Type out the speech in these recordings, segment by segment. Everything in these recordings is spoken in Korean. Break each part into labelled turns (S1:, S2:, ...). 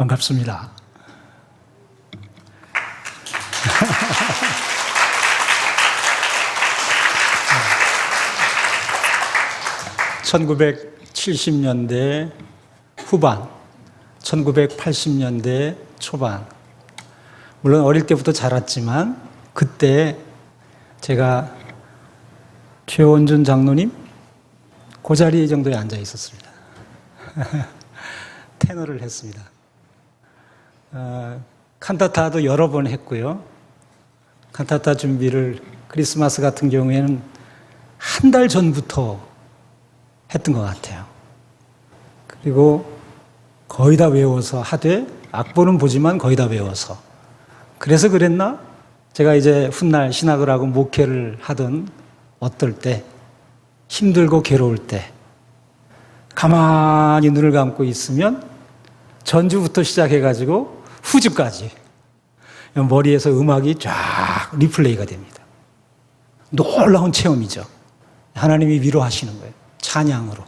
S1: 반갑습니다. 1970년대 후반, 1980년대 초반, 물론 어릴 때부터 자랐지만 그때 제가 최원준 장로님 그 자리 정도에 앉아 있었습니다. 테너를 했습니다. 칸타타도 여러 번 했고요. 칸타타 준비를 크리스마스 같은 경우에는 한 달 전부터 했던 것 같아요. 그리고 거의 다 외워서 하되 악보는 보지만 거의 다 외워서. 그래서 그랬나? 제가 이제 훗날 신학을 하고 목회를 하던 어떨 때 힘들고 괴로울 때 가만히 눈을 감고 있으면 전주부터 시작해가지고 후주까지 머리에서 음악이 쫙 리플레이가 됩니다. 놀라운 체험이죠. 하나님이 위로하시는 거예요. 찬양으로.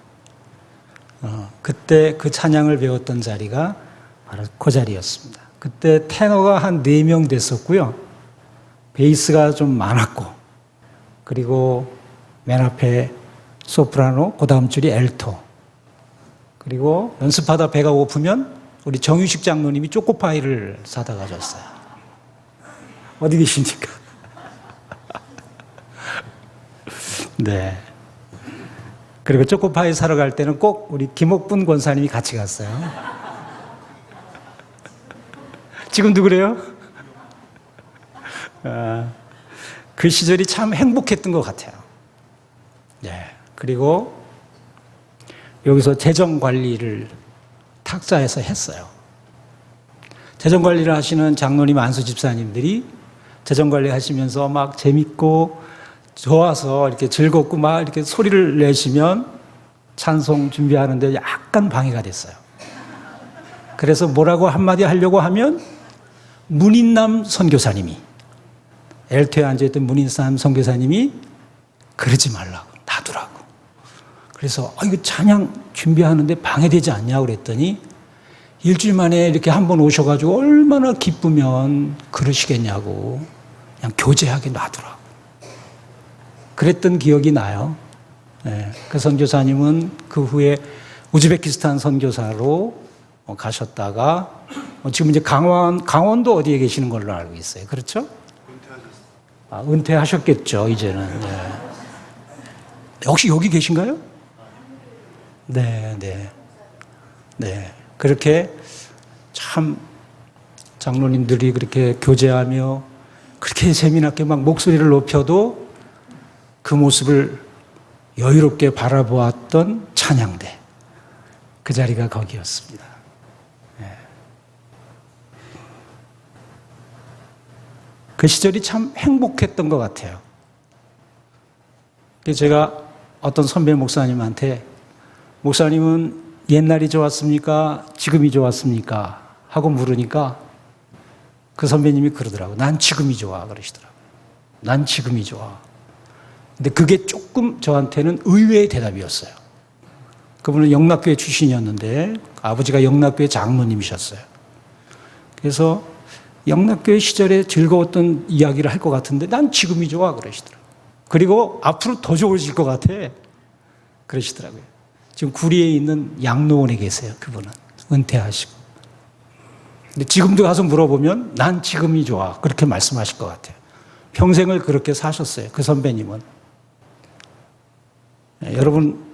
S1: 그때 그 찬양을 배웠던 자리가 바로 그 자리였습니다. 그때 테너가 한 4명 됐었고요. 베이스가 좀 많았고, 그리고 맨 앞에 소프라노, 그 다음 줄이 엘토. 그리고 연습하다 배가 고프면 우리 정유식 장로님이 초코파이를 사다 가졌어요. 어디 계십니까? 네. 그리고 초코파이 사러 갈 때는 꼭 우리 김옥분 권사님이 같이 갔어요. 지금도 그래요? 그 시절이 참 행복했던 것 같아요. 네. 그리고 여기서 재정 관리를 탁자에서 했어요. 재정 관리를 하시는 장로님, 안수 집사님들이 재정 관리 하시면서 막 재밌고 좋아서 이렇게 즐겁고 막 이렇게 소리를 내시면 찬송 준비하는데 약간 방해가 됐어요. 그래서 뭐라고 한마디 하려고 하면 문인남 선교사님이, 엘토에 앉아있던 문인남 선교사님이 그러지 말라고, 놔두라고. 그래서 이거 찬양 준비하는데 방해되지 않냐고 그랬더니 일주일 만에 이렇게 한번 오셔가지고 얼마나 기쁘면 그러시겠냐고, 그냥 교제하게 놔두라고. 그랬던 기억이 나요. 네. 그 선교사님은 그 후에 우즈베키스탄 선교사로 가셨다가 지금 이제 강원도 어디에 계시는 걸로 알고 있어요. 그렇죠? 은퇴하셨겠죠, 이제는. 네. 혹시 여기 계신가요? 네, 네. 네. 그렇게 참 장로님들이 그렇게 교제하며 그렇게 재미나게 막 목소리를 높여도 그 모습을 여유롭게 바라보았던 찬양대. 그 자리가 거기였습니다. 네. 그 시절이 참 행복했던 것 같아요. 제가 어떤 선배 목사님한테 목사님은 옛날이 좋았습니까? 지금이 좋았습니까? 하고 물으니까 그 선배님이 그러더라고요. 난 지금이 좋아. 그러시더라고요. 난 지금이 좋아. 근데 그게 조금 저한테는 의외의 대답이었어요. 그분은 영락교회 출신이었는데 아버지가 영락교회 장로님이셨어요. 그래서 영락교회 시절에 즐거웠던 이야기를 할 것 같은데 난 지금이 좋아. 그러시더라고요. 그리고 앞으로 더 좋아질 것 같아. 그러시더라고요. 지금 구리에 있는 양로원에 계세요. 그분은 은퇴하시고. 근데 지금도 가서 물어보면 난 지금이 좋아. 그렇게 말씀하실 것 같아요. 평생을 그렇게 사셨어요. 그 선배님은. 네, 여러분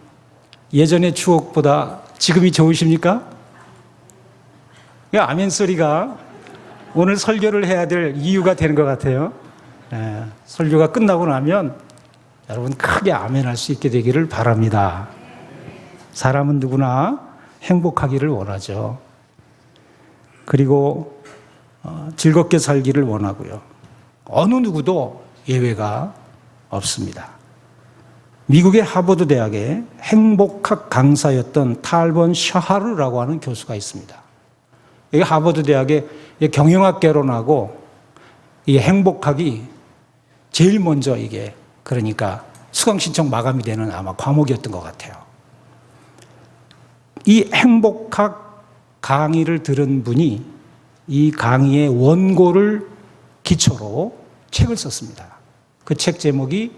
S1: 예전의 추억보다 지금이 좋으십니까? 아멘 소리가 오늘 설교를 해야 될 이유가 되는 것 같아요. 네, 설교가 끝나고 나면 여러분 크게 아멘 할 수 있게 되기를 바랍니다. 사람은 누구나 행복하기를 원하죠. 그리고 즐겁게 살기를 원하고요. 어느 누구도 예외가 없습니다. 미국의 하버드 대학의 행복학 강사였던 탈번 샤하르라고 하는 교수가 있습니다. 이게 하버드 대학의 경영학 개론하고 이 행복학이 제일 먼저 이게 그러니까 수강 신청 마감이 되는 아마 과목이었던 것 같아요. 이 행복학 강의를 들은 분이 이 강의의 원고를 기초로 책을 썼습니다. 그 책 제목이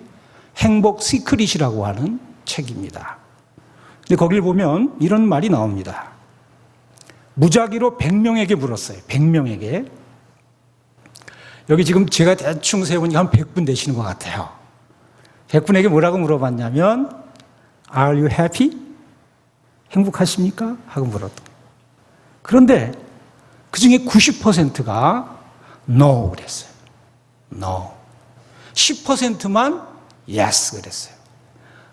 S1: 행복 시크릿이라고 하는 책입니다. 근데 거기를 보면 이런 말이 나옵니다. 무작위로 100명에게 물었어요. 100명에게. 여기 지금 제가 대충 세보니까 한 100분 되시는 것 같아요. 100분에게 뭐라고 물어봤냐면 Are you happy? 행복하십니까? 하고 물었다. 그런데 그 중에 90%가 No 그랬어요. No. 10%만 Yes 그랬어요.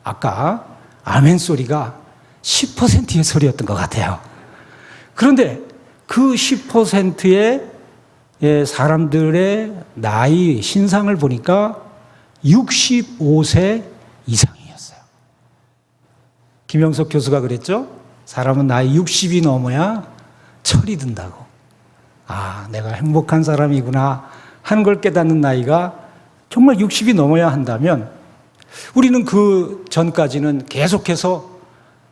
S1: 아까 아멘 소리가 10%의 소리였던 것 같아요. 그런데 그 10%의 사람들의 나이, 신상을 보니까 65세 이상이었어요. 김영석 교수가 그랬죠? 사람은 나이 60이 넘어야 철이 든다고. 아, 내가 행복한 사람이구나 하는 걸 깨닫는 나이가 정말 60이 넘어야 한다면 우리는 그 전까지는 계속해서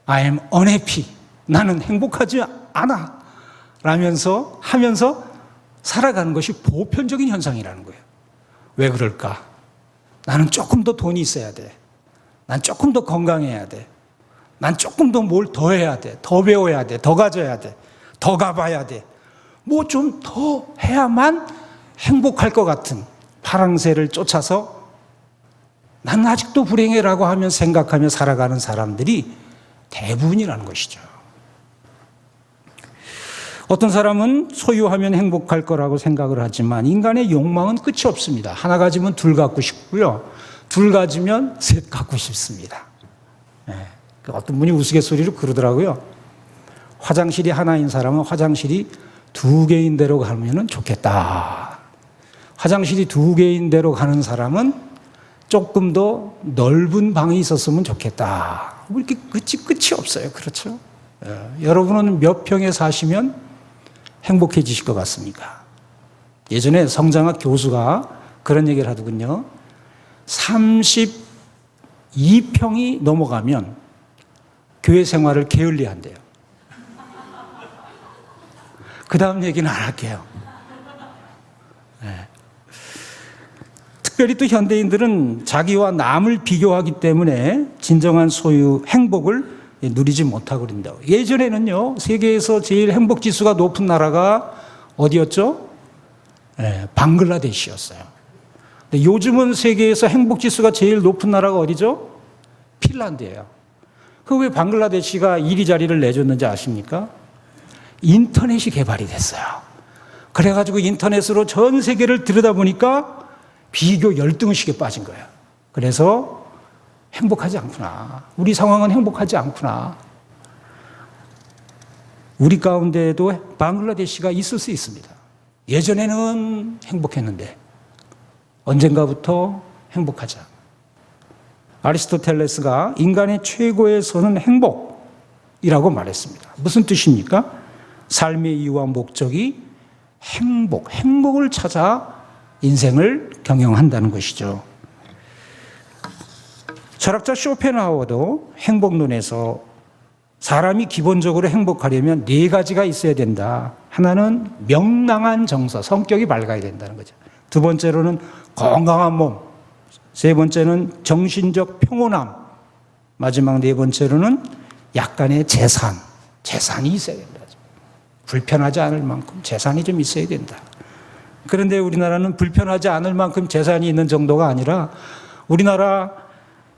S1: I am unhappy. 나는 행복하지 않아. 라면서 하면서 살아가는 것이 보편적인 현상이라는 거예요. 왜 그럴까? 나는 조금 더 돈이 있어야 돼. 난 조금 더 건강해야 돼. 난 조금 더 뭘 더 해야 돼. 더 배워야 돼. 더 가져야 돼. 더 가봐야 돼. 뭐 좀 더 해야만 행복할 것 같은 파랑새를 쫓아서 나는 아직도 불행해라고 하며 생각하며 살아가는 사람들이 대부분이라는 것이죠. 어떤 사람은 소유하면 행복할 거라고 생각을 하지만 인간의 욕망은 끝이 없습니다. 하나 가지면 둘 갖고 싶고요. 둘 가지면 셋 갖고 싶습니다. 네. 어떤 분이 우스갯소리로 그러더라고요. 화장실이 하나인 사람은 화장실이 두 개인 데로 가면 좋겠다. 화장실이 두 개인 데로 가는 사람은 조금 더 넓은 방이 있었으면 좋겠다. 뭐 이렇게 끝이 없어요. 그렇죠? 여러분은 몇 평에 사시면 행복해지실 것 같습니까? 예전에 성장학 교수가 그런 얘기를 하더군요. 32평이 넘어가면 교회 생활을 게을리한대요. 그 다음 얘기는 안 할게요. 네. 특별히 또 현대인들은 자기와 남을 비교하기 때문에 진정한 소유, 행복을 누리지 못하고 그런다고. 예전에는요, 세계에서 제일 행복 지수가 높은 나라가 어디였죠? 네, 방글라데시였어요. 근데 요즘은 세계에서 행복 지수가 제일 높은 나라가 어디죠? 핀란드예요. 그 왜 방글라데시가 1위 자리를 내줬는지 아십니까? 인터넷이 개발이 됐어요. 그래가지고 인터넷으로 전 세계를 들여다보니까 비교 열등의식에 빠진 거예요. 그래서 행복하지 않구나. 우리 상황은 행복하지 않구나. 우리 가운데에도 방글라데시가 있을 수 있습니다. 예전에는 행복했는데 언젠가부터 행복하자. 아리스토텔레스가 인간의 최고의 선은 행복이라고 말했습니다. 무슨 뜻입니까? 삶의 이유와 목적이 행복을 찾아 인생을 경영한다는 것이죠. 철학자 쇼펜하우어도 행복론에서 사람이 기본적으로 행복하려면 네 가지가 있어야 된다. 하나는 명랑한 정서, 성격이 밝아야 된다는 거죠. 두 번째로는 건강한 몸, 세 번째는 정신적 평온함, 마지막 네 번째로는 약간의 재산이 있어야 된다. 불편하지 않을 만큼 재산이 좀 있어야 된다. 그런데 우리나라는 불편하지 않을 만큼 재산이 있는 정도가 아니라 우리나라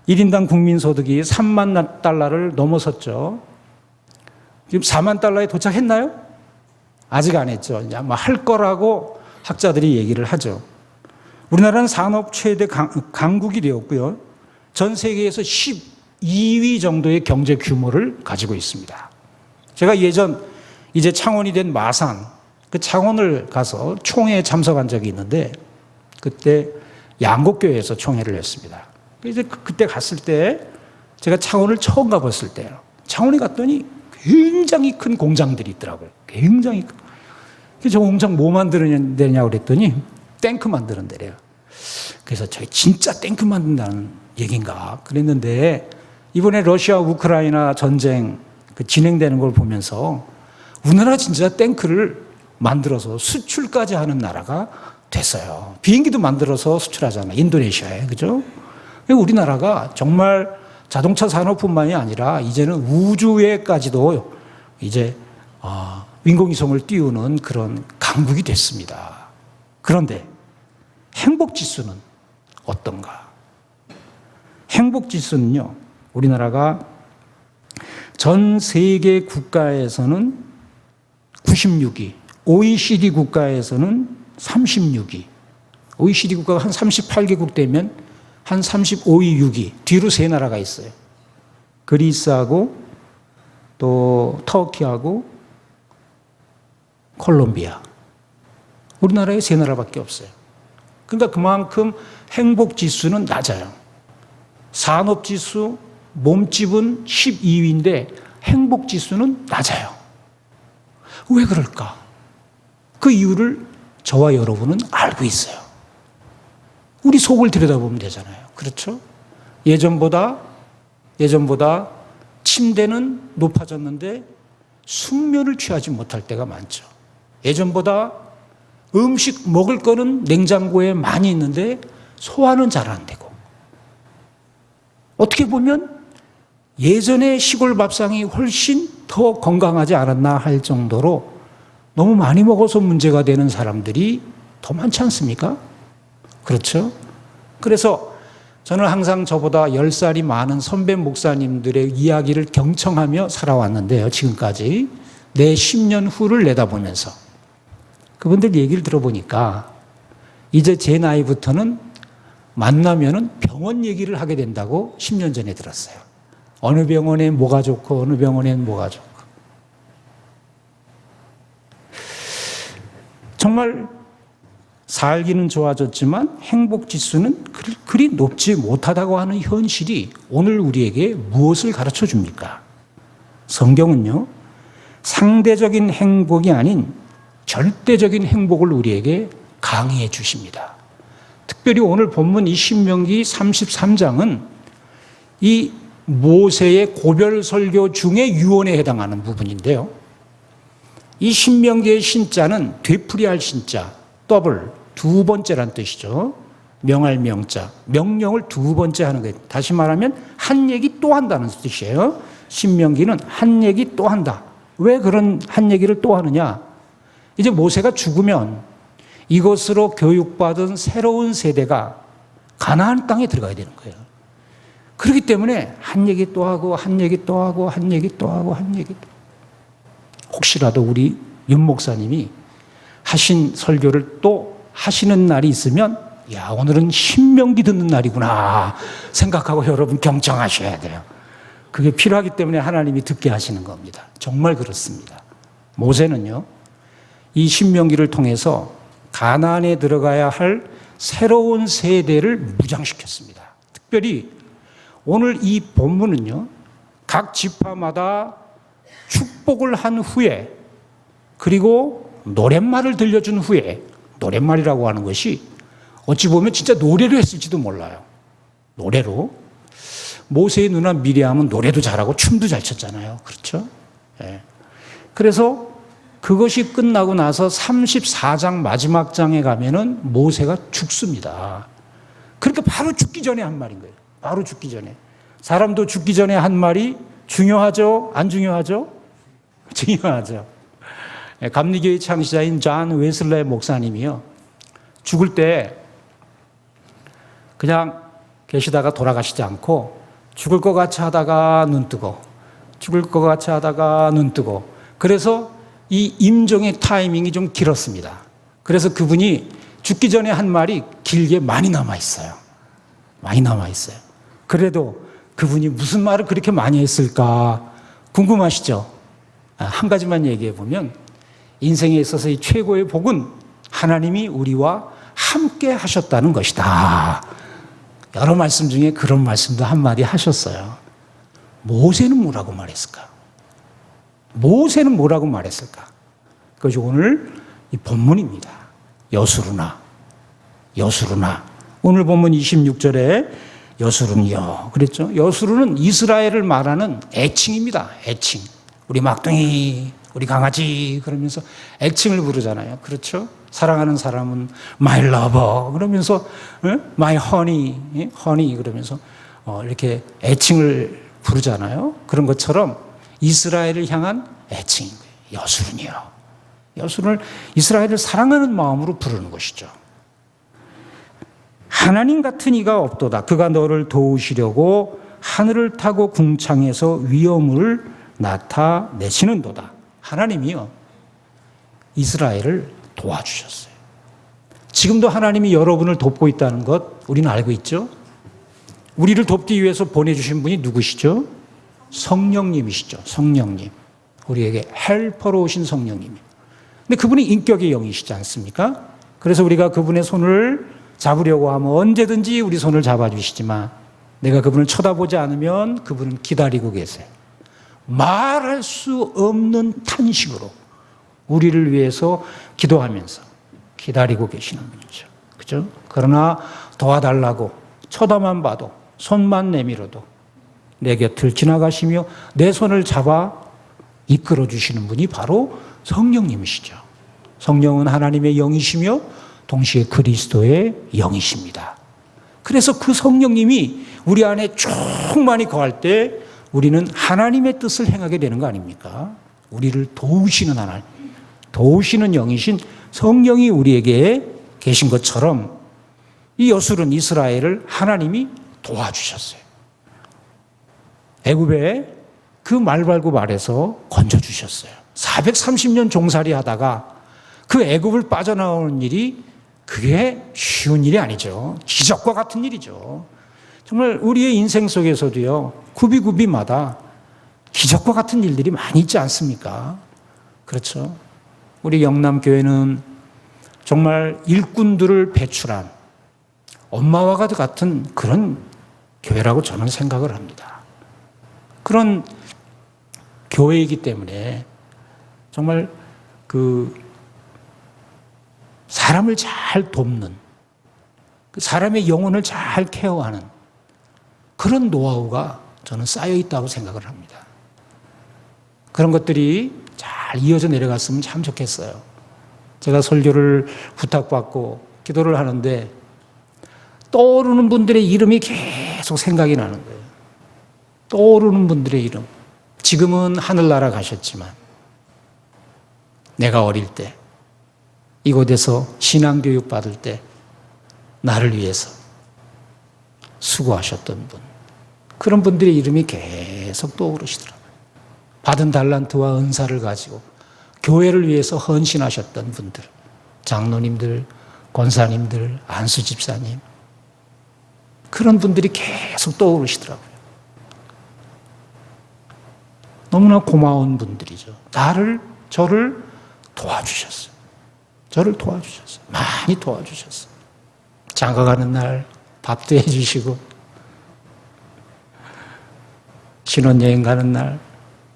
S1: 1인당 국민소득이 3만 달러를 넘어섰죠. 지금 4만 달러에 도착했나요? 아직 안 했죠. 이제 아마 할 거라고 학자들이 얘기를 하죠. 우리나라는 산업 최대 강국이 되었고요. 전 세계에서 12위 정도의 경제 규모를 가지고 있습니다. 제가 이제 창원이 된 마산, 그 창원을 가서 총회에 참석한 적이 있는데 그때 양곡교회에서 총회를 했습니다. 이제 그때 갔을 때 제가 창원을 처음 가봤을 때요. 창원에 갔더니 굉장히 큰 공장들이 있더라고요. 굉장히 큰. 저 공장 뭐 만드는 데냐고 그랬더니 탱크 만드는 데래요. 그래서 저희 진짜 탱크 만든다는 얘기인가 그랬는데 이번에 러시아 우크라이나 전쟁 진행되는 걸 보면서 우리나라 진짜 탱크를 만들어서 수출까지 하는 나라가 됐어요. 비행기도 만들어서 수출하잖아요. 인도네시아에. 그죠? 우리나라가 정말 자동차 산업뿐만이 아니라 이제는 우주에까지도 이제 인공위성을 띄우는 그런 강국이 됐습니다. 그런데 행복지수는 어떤가? 행복지수는요, 우리나라가 전 세계 국가에서는 96위, OECD 국가에서는 36위, OECD 국가가 한 38개국 되면 한 35위, 6위, 뒤로 세 나라가 있어요. 그리스하고 또 터키하고 콜롬비아. 우리나라에 세 나라밖에 없어요. 그러니까 그만큼 행복지수는 낮아요. 산업지수, 몸집은 12위인데 행복지수는 낮아요. 왜 그럴까? 그 이유를 저와 여러분은 알고 있어요. 우리 속을 들여다보면 되잖아요. 그렇죠? 예전보다 침대는 높아졌는데 숙면을 취하지 못할 때가 많죠. 예전보다 음식 먹을 거는 냉장고에 많이 있는데 소화는 잘 안 되고, 어떻게 보면 예전의 시골 밥상이 훨씬 더 건강하지 않았나 할 정도로 너무 많이 먹어서 문제가 되는 사람들이 더 많지 않습니까? 그렇죠? 그래서 저는 항상 저보다 10살이 많은 선배 목사님들의 이야기를 경청하며 살아왔는데요. 지금까지 내 10년 후를 내다보면서 그분들 얘기를 들어보니까 이제 제 나이부터는 만나면은 병원 얘기를 하게 된다고 10년 전에 들었어요. 어느 병원에 뭐가 좋고 어느 병원엔 뭐가 좋고. 정말 살기는 좋아졌지만 행복지수는 그리 높지 못하다고 하는 현실이 오늘 우리에게 무엇을 가르쳐 줍니까? 성경은요, 상대적인 행복이 아닌 절대적인 행복을 우리에게 강의해 주십니다. 특별히 오늘 본문 이 신명기 33장은 이 모세의 고별 설교 중에 유언에 해당하는 부분인데요. 이 신명기의 신자는 되풀이할 신자, 더블, 두 번째란 뜻이죠. 명할 명자, 명령을 두 번째 하는 거예요. 다시 말하면 한 얘기 또 한다는 뜻이에요. 신명기는 한 얘기 또 한다. 왜 그런 한 얘기를 또 하느냐? 이제 모세가 죽으면 이것으로 교육받은 새로운 세대가 가나안 땅에 들어가야 되는 거예요. 그렇기 때문에 한 얘기 또 하고 한 얘기 또 하고 한 얘기 또 하고 한 얘기 또. 혹시라도 우리 윤 목사님이 하신 설교를 또 하시는 날이 있으면 야, 오늘은 신명기 듣는 날이구나 생각하고 여러분 경청하셔야 돼요. 그게 필요하기 때문에 하나님이 듣게 하시는 겁니다. 정말 그렇습니다. 모세는요, 이 신명기를 통해서 가나안에 들어가야 할 새로운 세대를 무장시켰습니다. 특별히 오늘 이 본문은요, 각 지파마다 축복을 한 후에 그리고 노랫말을 들려준 후에, 노랫말이라고 하는 것이 어찌 보면 진짜 노래로 했을지도 몰라요. 노래로. 모세의 누나 미리암은 노래도 잘하고 춤도 잘 췄잖아요. 그렇죠? 네. 그래서 그것이 끝나고 나서 34장 마지막 장에 가면은 모세가 죽습니다. 그러니까 바로 죽기 전에 한 말인 거예요. 바로 죽기 전에. 사람도 죽기 전에 한 말이 중요하죠? 안 중요하죠? 중요하죠. 감리교의 창시자인 존 웨슬레 목사님이요, 죽을 때 그냥 계시다가 돌아가시지 않고 죽을 것 같이 하다가 눈 뜨고 죽을 것 같이 하다가 눈 뜨고, 그래서 이 임종의 타이밍이 좀 길었습니다. 그래서 그분이 죽기 전에 한 말이 길게 많이 남아있어요. 많이 남아있어요. 그래도 그분이 무슨 말을 그렇게 많이 했을까 궁금하시죠? 한 가지만 얘기해 보면, 인생에 있어서 이 최고의 복은 하나님이 우리와 함께 하셨다는 것이다. 여러 말씀 중에 그런 말씀도 한마디 하셨어요. 모세는 뭐라고 말했을까? 모세는 뭐라고 말했을까? 그것이 오늘 이 본문입니다. 여수르나, 여수르나. 오늘 본문 26절에 여수르요 그랬죠. 여수르는 이스라엘을 말하는 애칭입니다. 애칭. 우리 막둥이 우리 강아지 그러면서 애칭을 부르잖아요. 그렇죠? 사랑하는 사람은 my lover 그러면서 my honey, honey 그러면서 이렇게 애칭을 부르잖아요. 그런 것처럼 이스라엘을 향한 애칭인 거예요. 여술은이요. 여술을 이스라엘을 사랑하는 마음으로 부르는 것이죠. 하나님 같은 이가 없도다. 그가 너를 도우시려고 하늘을 타고 궁창에서 위엄을 나타내시는도다. 하나님이요. 이스라엘을 도와주셨어요. 지금도 하나님이 여러분을 돕고 있다는 것 우리는 알고 있죠? 우리를 돕기 위해서 보내주신 분이 누구시죠? 성령님이시죠. 성령님. 우리에게 헬퍼로 오신 성령님. 근데 그분이 인격의 영이시지 않습니까? 그래서 우리가 그분의 손을 잡으려고 하면 언제든지 우리 손을 잡아주시지만 내가 그분을 쳐다보지 않으면 그분은 기다리고 계세요. 말할 수 없는 탄식으로 우리를 위해서 기도하면서 기다리고 계시는 분이죠. 그죠? 그러나 도와달라고 쳐다만 봐도 손만 내밀어도 내 곁을 지나가시며 내 손을 잡아 이끌어 주시는 분이 바로 성령님이시죠. 성령은 하나님의 영이시며 동시에 그리스도의 영이십니다. 그래서 그 성령님이 우리 안에 충만히 거할 때 우리는 하나님의 뜻을 행하게 되는 거 아닙니까? 우리를 도우시는 하나님, 도우시는 영이신 성령이 우리에게 계신 것처럼 이 여술은 이스라엘을 하나님이 도와주셨어요. 애굽에 그 말발굽 아래서 건져주셨어요. 430년 종살이 하다가 그 애굽을 빠져나오는 일이 그게 쉬운 일이 아니죠. 기적과 같은 일이죠. 정말 우리의 인생 속에서도요, 구비구비마다 기적과 같은 일들이 많이 있지 않습니까? 그렇죠. 우리 영남교회는 정말 일꾼들을 배출한 엄마와 같은 그런 교회라고 저는 생각을 합니다. 그런 교회이기 때문에 정말 사람을 잘 돕는, 사람의 영혼을 잘 케어하는 그런 노하우가 저는 쌓여 있다고 생각을 합니다. 그런 것들이 잘 이어져 내려갔으면 참 좋겠어요. 제가 설교를 부탁받고 기도를 하는데 떠오르는 분들의 이름이 계속 생각이 나는 거예요. 떠오르는 분들의 이름. 지금은 하늘나라 가셨지만 내가 어릴 때 이곳에서 신앙교육 받을 때 나를 위해서 수고하셨던 분, 그런 분들의 이름이 계속 떠오르시더라고요. 받은 달란트와 은사를 가지고 교회를 위해서 헌신하셨던 분들, 장로님들, 권사님들, 안수 집사님, 그런 분들이 계속 떠오르시더라고요. 너무나 고마운 분들이죠. 저를 도와주셨어요. 저를 도와주셨어요. 많이 도와주셨어요. 장가가는 날 밥도 해주시고, 신혼여행 가는 날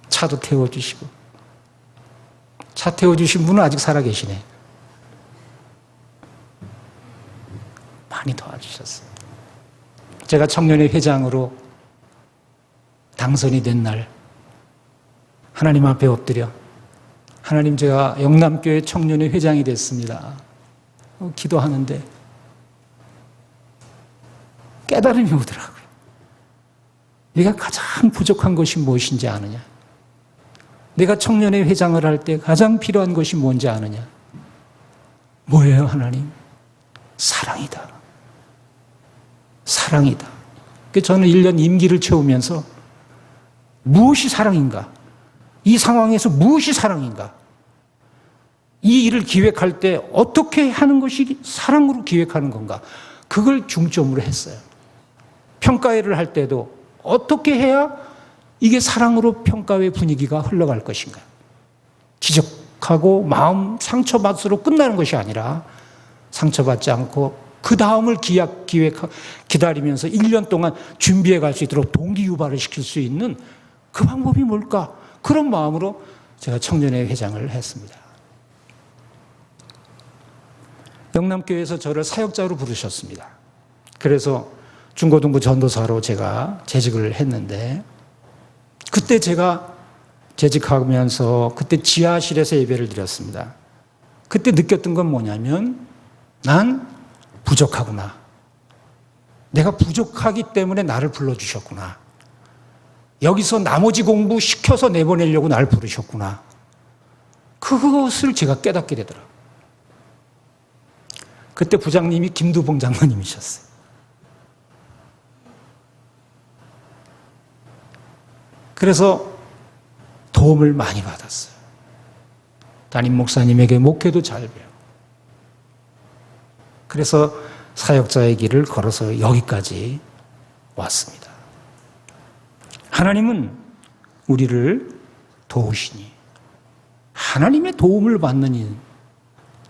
S1: 차도 태워주시고, 차 태워주신 분은 아직 살아계시네. 많이 도와주셨어요. 제가 청년회 회장으로 당선이 된 날 하나님 앞에 엎드려 하나님, 제가 영남교회 청년회 회장이 됐습니다. 기도하는데 깨달음이 오더라고요. 네가 가장 부족한 것이 무엇인지 아느냐? 내가 청년회 회장을 할 때 가장 필요한 것이 뭔지 아느냐? 뭐예요, 하나님? 사랑이다. 사랑이다. 저는 1년 임기를 채우면서 무엇이 사랑인가? 이 상황에서 무엇이 사랑인가? 이 일을 기획할 때 어떻게 하는 것이 사랑으로 기획하는 건가? 그걸 중점으로 했어요. 평가회를 할 때도 어떻게 해야 이게 사랑으로 평가회 분위기가 흘러갈 것인가? 지적하고 마음 상처받으로 끝나는 것이 아니라 상처받지 않고 그 다음을 기다리면서 1년 동안 준비해 갈 수 있도록 동기유발을 시킬 수 있는 그 방법이 뭘까? 그런 마음으로 제가 청년회 회장을 했습니다. 영남교회에서 저를 사역자로 부르셨습니다. 그래서 중고등부 전도사로 제가 재직을 했는데, 그때 제가 재직하면서 그때 지하실에서 예배를 드렸습니다. 그때 느꼈던 건 뭐냐면 난 부족하구나. 내가 부족하기 때문에 나를 불러주셨구나. 여기서 나머지 공부 시켜서 내보내려고 나를 부르셨구나. 그것을 제가 깨닫게 되더라고요. 그때 부장님이 김두봉 장로님이셨어요. 그래서 도움을 많이 받았어요. 담임 목사님에게 목회도 잘 배워. 그래서 사역자의 길을 걸어서 여기까지 왔습니다. 하나님은 우리를 도우시니 하나님의 도움을 받는 이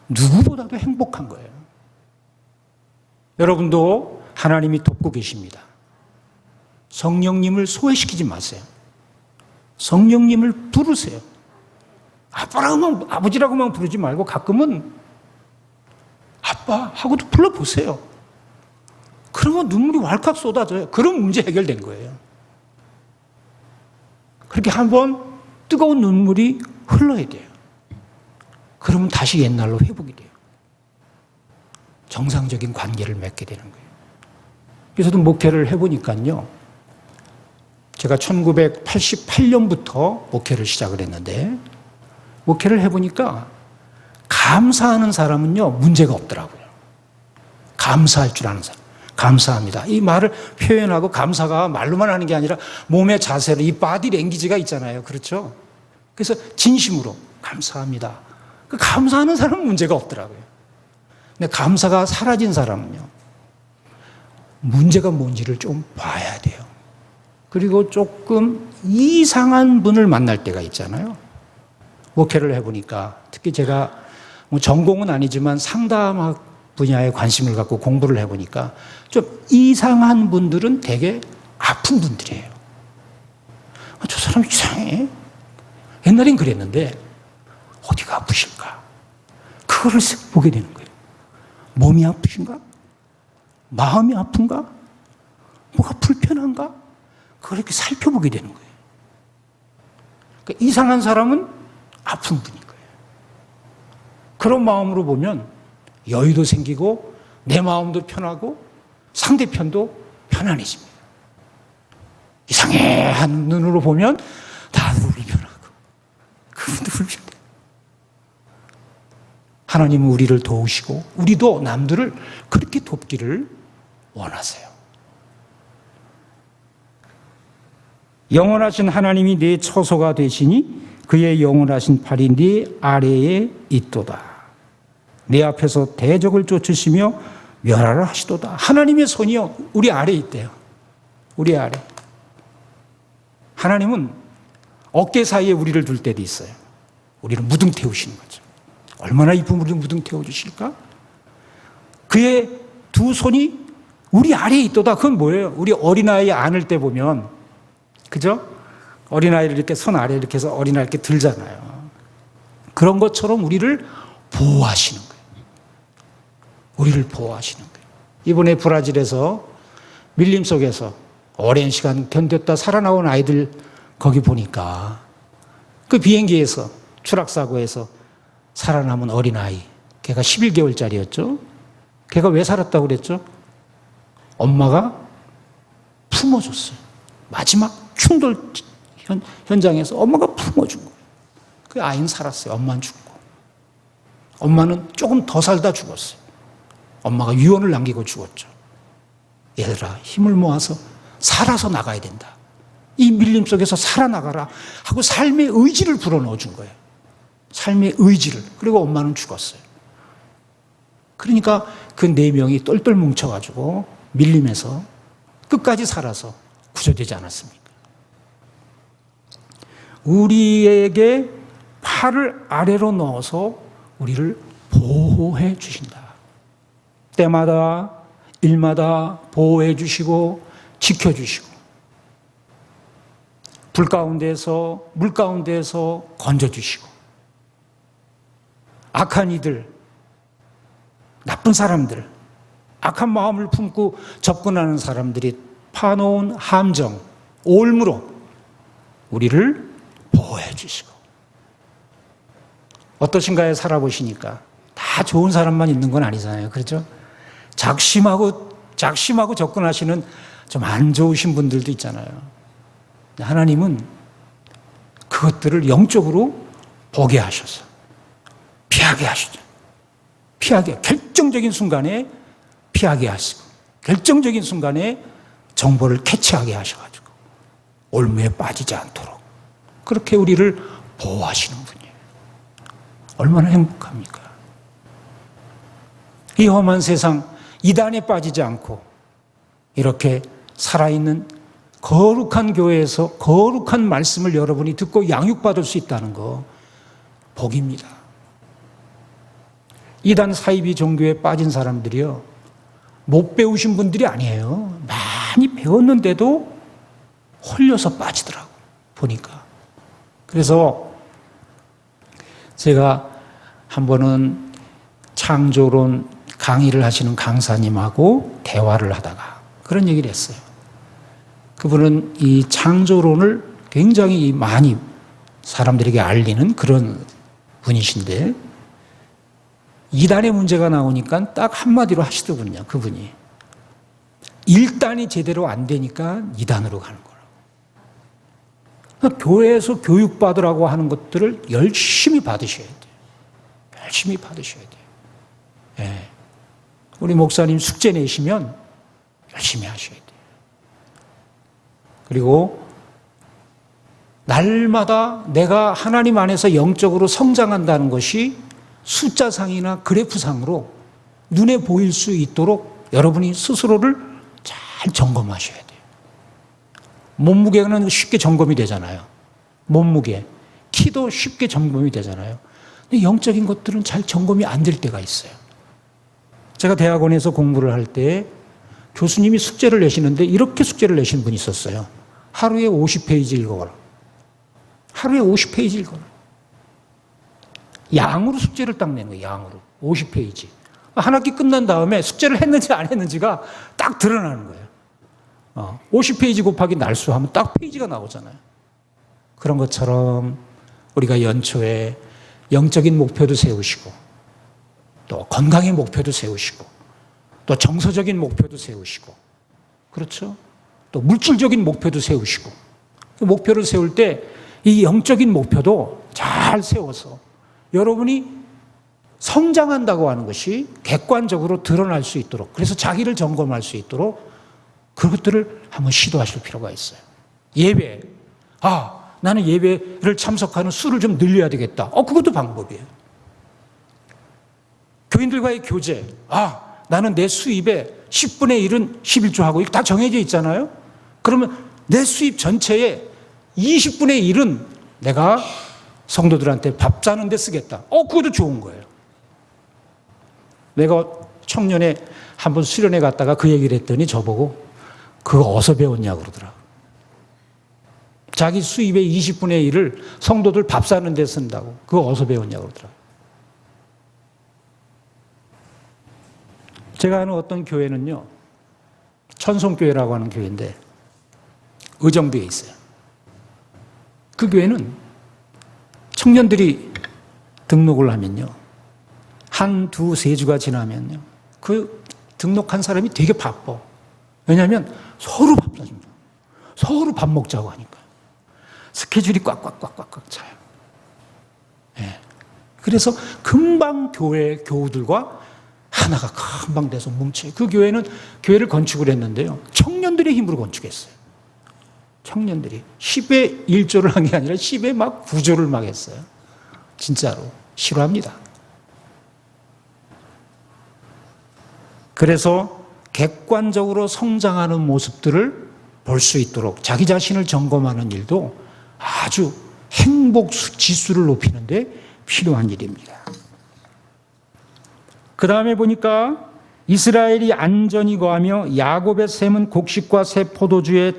S1: 누구보다도 행복한 거예요. 여러분도 하나님이 돕고 계십니다. 성령님을 소외시키지 마세요. 성령님을 부르세요. 아빠라고만, 아버지라고만 부르지 말고 가끔은 아빠 하고도 불러보세요. 그러면 눈물이 왈칵 쏟아져요. 그럼 문제 해결된 거예요. 그렇게 한번 뜨거운 눈물이 흘러야 돼요. 그러면 다시 옛날로 회복이 돼요. 정상적인 관계를 맺게 되는 거예요. 그래서 저도 목회를 해보니까요. 제가 1988년부터 목회를 시작을 했는데 목회를 해보니까 감사하는 사람은요 문제가 없더라고요. 감사할 줄 아는 사람. 감사합니다. 이 말을 표현하고 감사가 말로만 하는 게 아니라 몸의 자세로 이 바디 랭귀지가 있잖아요. 그렇죠? 그래서 진심으로 감사합니다. 그 감사하는 사람은 문제가 없더라고요. 근데 감사가 사라진 사람은요 문제가 뭔지를 좀 봐야 돼요. 그리고 조금 이상한 분을 만날 때가 있잖아요. 목회를 해보니까 특히 제가 뭐 전공은 아니지만 상담학 분야에 관심을 갖고 공부를 해보니까 좀 이상한 분들은 되게 아픈 분들이에요. 저 사람 이상해. 옛날엔 그랬는데 어디가 아프실까? 그거를 보게 되는 거예요. 몸이 아프신가? 마음이 아픈가? 뭐가 불편한가? 그걸 이렇게 살펴보게 되는 거예요. 그러니까 이상한 사람은 아픈 분인 거예요. 그런 마음으로 보면 여유도 생기고 내 마음도 편하고 상대편도 편안해집니다. 이상해 하는 눈으로 보면 다들 불편하고 그분도 불편해. 하나님은 우리를 도우시고 우리도 남들을 그렇게 돕기를 원하세요. 영원하신 하나님이 내 처소가 되시니 그의 영원하신 팔이 네 아래에 있도다. 내 앞에서 대적을 쫓으시며 멸하라 하시도다. 하나님의 손이요 우리 아래에 있대요. 우리 아래. 하나님은 어깨 사이에 우리를 둘 때도 있어요. 우리를 무등 태우시는 거죠. 얼마나 이쁜 우리를 무등 태워주실까? 그의 두 손이 우리 아래에 있도다. 그건 뭐예요? 우리 어린아이 안을 때 보면 그죠? 어린아이를 이렇게 손 아래에 이렇게 해서 어린아이 이렇게 들잖아요. 그런 것처럼 우리를 보호하시는 거예요. 우리를 보호하시는 거예요. 이번에 브라질에서 밀림 속에서 오랜 시간 견뎠다 살아나온 아이들 거기 보니까 그 비행기에서 추락사고에서 살아남은 어린아이 걔가 11개월짜리였죠. 걔가 왜 살았다고 그랬죠? 엄마가 품어줬어요. 마지막 충돌 현장에서 엄마가 품어준 거예요. 그 아이는 살았어요. 엄마는 죽고. 엄마는 조금 더 살다 죽었어요. 엄마가 유언을 남기고 죽었죠. 얘들아 힘을 모아서 살아서 나가야 된다. 이 밀림 속에서 살아나가라 하고 삶의 의지를 불어넣어 준 거예요. 삶의 의지를. 그리고 엄마는 죽었어요. 그러니까 그 4명이 똘똘 뭉쳐가지고 밀림에서 끝까지 살아서 구조되지 않았습니까? 우리에게 팔을 아래로 넣어서 우리를 보호해 주신다. 때마다 일마다 보호해 주시고 지켜주시고 불 가운데에서 물 가운데에서 건져주시고 악한 이들, 나쁜 사람들, 악한 마음을 품고 접근하는 사람들이 파놓은 함정, 올무로 우리를 보호해 주시고. 어떠신가요? 살아보시니까. 다 좋은 사람만 있는 건 아니잖아요. 그렇죠? 작심하고 접근하시는 좀 안 좋으신 분들도 있잖아요. 하나님은 그것들을 영적으로 보게 하셔서 피하게 하시죠. 결정적인 순간에 피하게 하시고, 결정적인 순간에 정보를 캐치하게 하셔가지고 올무에 빠지지 않도록 그렇게 우리를 보호하시는 분이에요. 얼마나 행복합니까? 이 험한 세상 이단에 빠지지 않고 이렇게 살아있는 거룩한 교회에서 거룩한 말씀을 여러분이 듣고 양육받을 수 있다는 거 복입니다. 이단 사이비 종교에 빠진 사람들이요, 못 배우신 분들이 아니에요. 많이 배웠는데도 홀려서 빠지더라고, 보니까. 그래서 제가 한 번은 창조론 강의를 하시는 강사님하고 대화를 하다가 그런 얘기를 했어요. 그분은 이 창조론을 굉장히 많이 사람들에게 알리는 그런 분이신데, 이단의 문제가 나오니까 딱 한마디로 하시더군요. 그분이 1단이 제대로 안 되니까 2단으로 가는 거라고. 교회에서 교육받으라고 하는 것들을 열심히 받으셔야 돼요. 열심히 받으셔야 돼요. 예. 우리 목사님 숙제 내시면 열심히 하셔야 돼요. 그리고 날마다 내가 하나님 안에서 영적으로 성장한다는 것이 숫자상이나 그래프상으로 눈에 보일 수 있도록 여러분이 스스로를 잘 점검하셔야 돼요. 몸무게는 쉽게 점검이 되잖아요. 몸무게, 키도 쉽게 점검이 되잖아요. 근데 영적인 것들은 잘 점검이 안 될 때가 있어요. 제가 대학원에서 공부를 할 때 교수님이 숙제를 내시는데 이렇게 숙제를 내신 분이 있었어요. 하루에 50페이지 읽어라. 하루에 50페이지 읽어라. 양으로 숙제를 딱 내는 거예요. 양으로. 50페이지. 한 학기 끝난 다음에 숙제를 했는지 안 했는지가 딱 드러나는 거예요. 50페이지 곱하기 날수 하면 딱 페이지가 나오잖아요. 그런 것처럼 우리가 연초에 영적인 목표도 세우시고, 또 건강의 목표도 세우시고, 또 정서적인 목표도 세우시고, 그렇죠? 또 물질적인 목표도 세우시고, 그 목표를 세울 때 이 영적인 목표도 잘 세워서 여러분이 성장한다고 하는 것이 객관적으로 드러날 수 있도록, 그래서 자기를 점검할 수 있도록 그것들을 한번 시도하실 필요가 있어요. 예배. 나는 예배를 참석하는 수를 좀 늘려야 되겠다. 그것도 방법이에요. 교인들과의 교제. 나는 내 수입의 10분의 1은 11조하고 이거 다 정해져 있잖아요. 그러면 내 수입 전체의 20분의 1은 내가 성도들한테 밥 사는 데 쓰겠다. 그것도 좋은 거예요. 내가 청년에 한번 수련회 갔다가 그 얘기를 했더니 저보고 그거 어디서 배웠냐고 그러더라고요. 자기 수입의 20분의 1을 성도들 밥 사는 데 쓴다고. 그거 어디서 배웠냐고 그러더라고요. 제가 아는 어떤 교회는요, 천송교회라고 하는 교회인데 의정부에 있어요. 그 교회는 청년들이 등록을 하면요, 한, 두, 세 주가 지나면요, 그 등록한 사람이 되게 바빠. 왜냐하면 서로 밥 사줍니다. 서로 밥 먹자고 하니까요. 스케줄이 꽉꽉꽉꽉 차요. 네. 그래서 금방 교우들과 하나가 금방 돼서 뭉쳐요. 그 교회는 교회를 건축을 했는데요, 청년들의 힘으로 건축했어요. 청년들이 10에 1조를 한 게 아니라 10에 막 9조를 막 했어요. 진짜로 싫어합니다. 그래서 객관적으로 성장하는 모습들을 볼 수 있도록 자기 자신을 점검하는 일도 아주 행복 지수를 높이는 데 필요한 일입니다. 그 다음에 보니까 이스라엘이 안전히 거하며 야곱의 샘은 곡식과 새 포도주의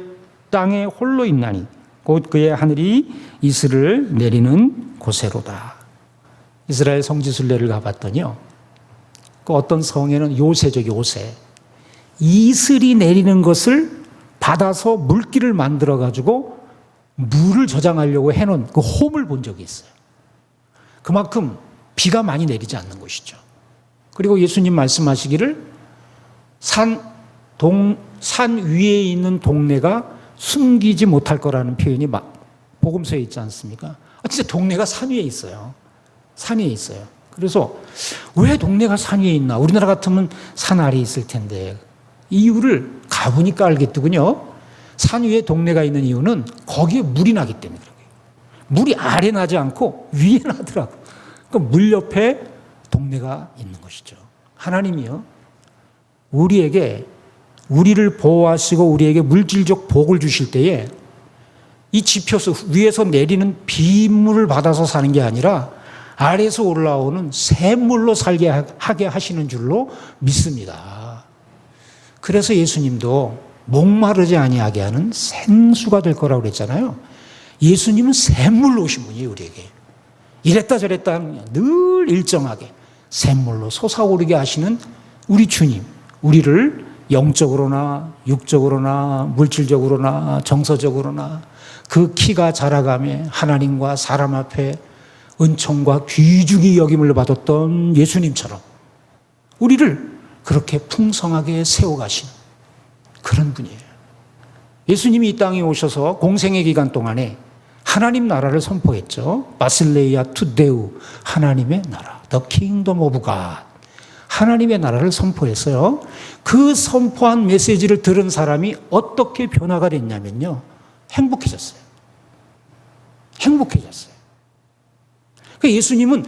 S1: 땅에 홀로 있나니 곧 그의 하늘이 이슬을 내리는 곳에로다. 이스라엘 성지순례를 가봤더니요, 그 어떤 성에는 요새죠, 요새. 이슬이 내리는 것을 받아서 물길을 만들어가지고 물을 저장하려고 해놓은 그 홈을 본 적이 있어요. 그만큼 비가 많이 내리지 않는 곳이죠. 그리고 예수님 말씀하시기를 산 위에 있는 동네가 숨기지 못할 거라는 표현이 복음서에 있지 않습니까? 진짜 동네가 산 위에 있어요. 산 위에 있어요. 그래서 왜 동네가 산 위에 있나? 우리나라 같으면 산 아래에 있을 텐데. 이유를 가보니까 알겠더군요. 산 위에 동네가 있는 이유는 거기에 물이 나기 때문에 그래요. 물이 아래 나지 않고 위에 나더라고요. 그러니까 물 옆에 동네가 있는 것이죠. 하나님이요, 우리를 보호하시고 우리에게 물질적 복을 주실 때에 이 지표서 위에서 내리는 빗물을 받아서 사는 게 아니라 아래에서 올라오는 샘물로 살게 하게 하시는 줄로 믿습니다. 그래서 예수님도 목마르지 아니하게 하는 생수가 될 거라고 그랬잖아요. 예수님은 샘물로 오신 분이에요, 우리에게. 이랬다 저랬다 늘 일정하게 샘물로 솟아오르게 하시는 우리 주님, 우리를 영적으로나 육적으로나 물질적으로나 정서적으로나 그 키가 자라가며 하나님과 사람 앞에 은총과 귀중히 여김을 받았던 예수님처럼 우리를 그렇게 풍성하게 세워가시는 그런 분이에요. 예수님이 이 땅에 오셔서 공생의 기간 동안에 하나님 나라를 선포했죠. 바실레이아 투데우, 하나님의 나라, The Kingdom of God, 하나님의 나라를 선포했어요. 그 선포한 메시지를 들은 사람이 어떻게 변화가 됐냐면요, 행복해졌어요. 행복해졌어요. 그러니까 예수님은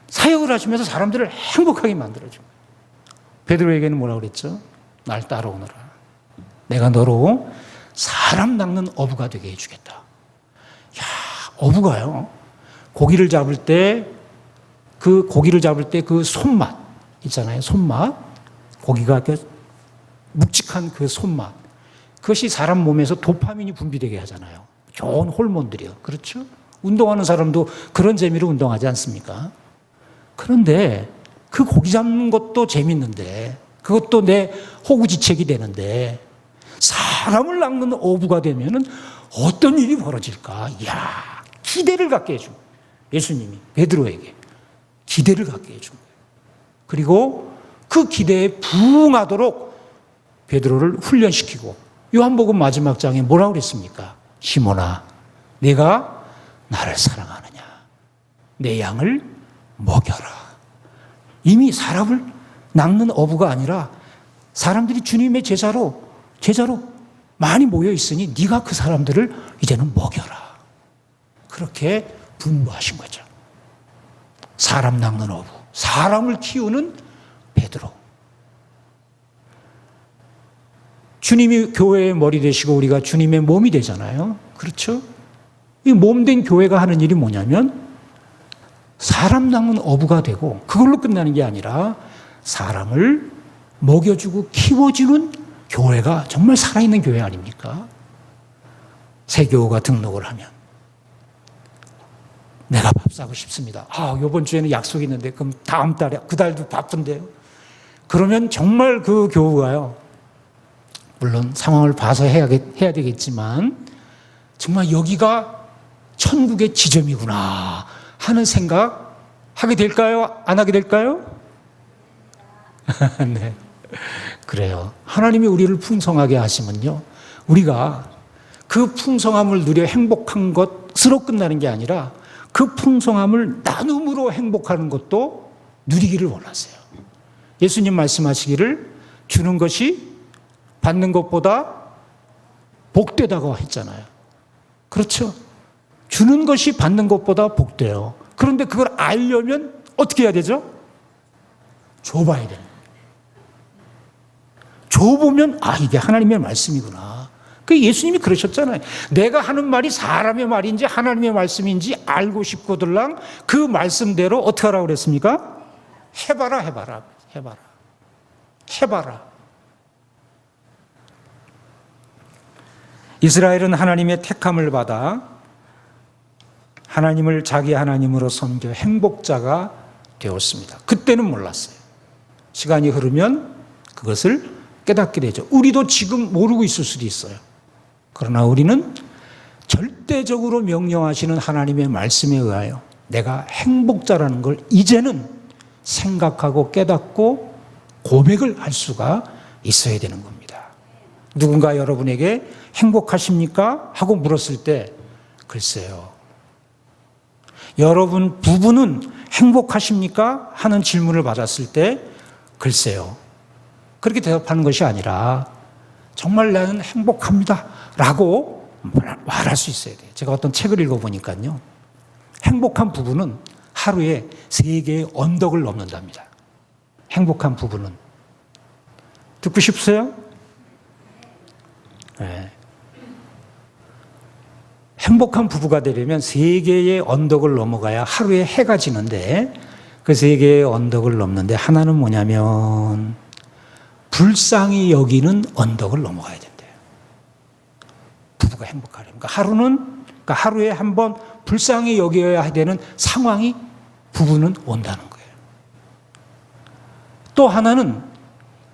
S1: 사역을 하시면서 사람들을 행복하게 만들어줘요. 베드로에게는 뭐라고 그랬죠? 날 따라오너라. 내가 너로 사람 낚는 어부가 되게 해주겠다. 야, 어부가요, 고기를 잡을 때 그 손맛 있잖아요. 손맛. 고기가 묵직한 그 손맛. 그것이 사람 몸에서 도파민이 분비되게 하잖아요. 좋은 호르몬들이요. 그렇죠? 운동하는 사람도 그런 재미로 운동하지 않습니까? 그런데 그 고기 잡는 것도 재밌는데, 그것도 내 호구지책이 되는데, 사람을 낚는 어부가 되면은 어떤 일이 벌어질까? 이야, 기대를 갖게 해준 거예요. 예수님이 베드로에게 기대를 갖게 해준 거예요. 그리고 그 기대에 부응하도록 베드로를 훈련시키고, 요한복음 마지막 장에 뭐라고 그랬습니까? 시몬아, 내가 나를 사랑하느냐? 내 양을 먹여라. 이미 사람을 낚는 어부가 아니라 사람들이 주님의 제자로 많이 모여 있으니 네가 그 사람들을 이제는 먹여라. 그렇게 분부하신 거죠. 사람 낚는 어부, 사람을 키우는 베드로. 주님이 교회의 머리 되시고 우리가 주님의 몸이 되잖아요. 그렇죠? 이 몸된 교회가 하는 일이 뭐냐면 사람 낚는 어부가 되고, 그걸로 끝나는 게 아니라 사람을 먹여주고 키워주는 교회가 정말 살아있는 교회 아닙니까? 세교가 등록을 하면 내가 밥 사고 싶습니다. 이번 주에는 약속이 있는데 그럼 다음 달에, 그 달도 바쁜데요. 그러면 정말 그 교우가요, 물론 상황을 봐서 해야 되겠지만 정말 여기가 천국의 지점이구나 하는 생각 하게 될까요? 안 하게 될까요? 네. 그래요. 하나님이 우리를 풍성하게 하시면요, 우리가 그 풍성함을 누려 행복한 것으로 끝나는 게 아니라 그 풍성함을 나눔으로 행복하는 것도 누리기를 원하세요. 예수님 말씀하시기를 주는 것이 받는 것보다 복되다고 했잖아요. 그렇죠? 주는 것이 받는 것보다 복돼요. 그런데 그걸 알려면 어떻게 해야 되죠? 줘봐야 돼요. 줘보면 이게 하나님의 말씀이구나. 그 예수님이 그러셨잖아요. 내가 하는 말이 사람의 말인지 하나님의 말씀인지 알고 싶거들랑 그 말씀대로 어떻게 하라고 그랬습니까? 해봐라. 이스라엘은 하나님의 택함을 받아 하나님을 자기 하나님으로 섬겨 행복자가 되었습니다. 그때는 몰랐어요. 시간이 흐르면 그것을 깨닫게 되죠. 우리도 지금 모르고 있을 수도 있어요. 그러나 우리는 절대적으로 명령하시는 하나님의 말씀에 의하여 내가 행복자라는 걸 이제는 생각하고 깨닫고 고백을 할 수가 있어야 되는 겁니다. 누군가 여러분에게 행복하십니까? 하고 물었을 때 글쎄요. 여러분 부부는 행복하십니까? 하는 질문을 받았을 때 글쎄요. 그렇게 대답하는 것이 아니라 정말 나는 행복합니다 라고 말할 수 있어야 돼요. 제가 어떤 책을 읽어보니까요. 행복한 부부는 하루에 3개의 언덕을 넘는답니다. 행복한 부부는. 듣고 싶으세요? 네. 행복한 부부가 되려면 3개의 언덕을 넘어가야 하루에 해가 지는데 그 3개의 언덕을 넘는데 하나는 뭐냐면 불쌍히 여기는 언덕을 넘어가야 된대요. 부부가 행복하려면. 그러니까 하루에 한 번 불쌍히 여겨야 되는 상황이 부부는 온다는 거예요. 또 하나는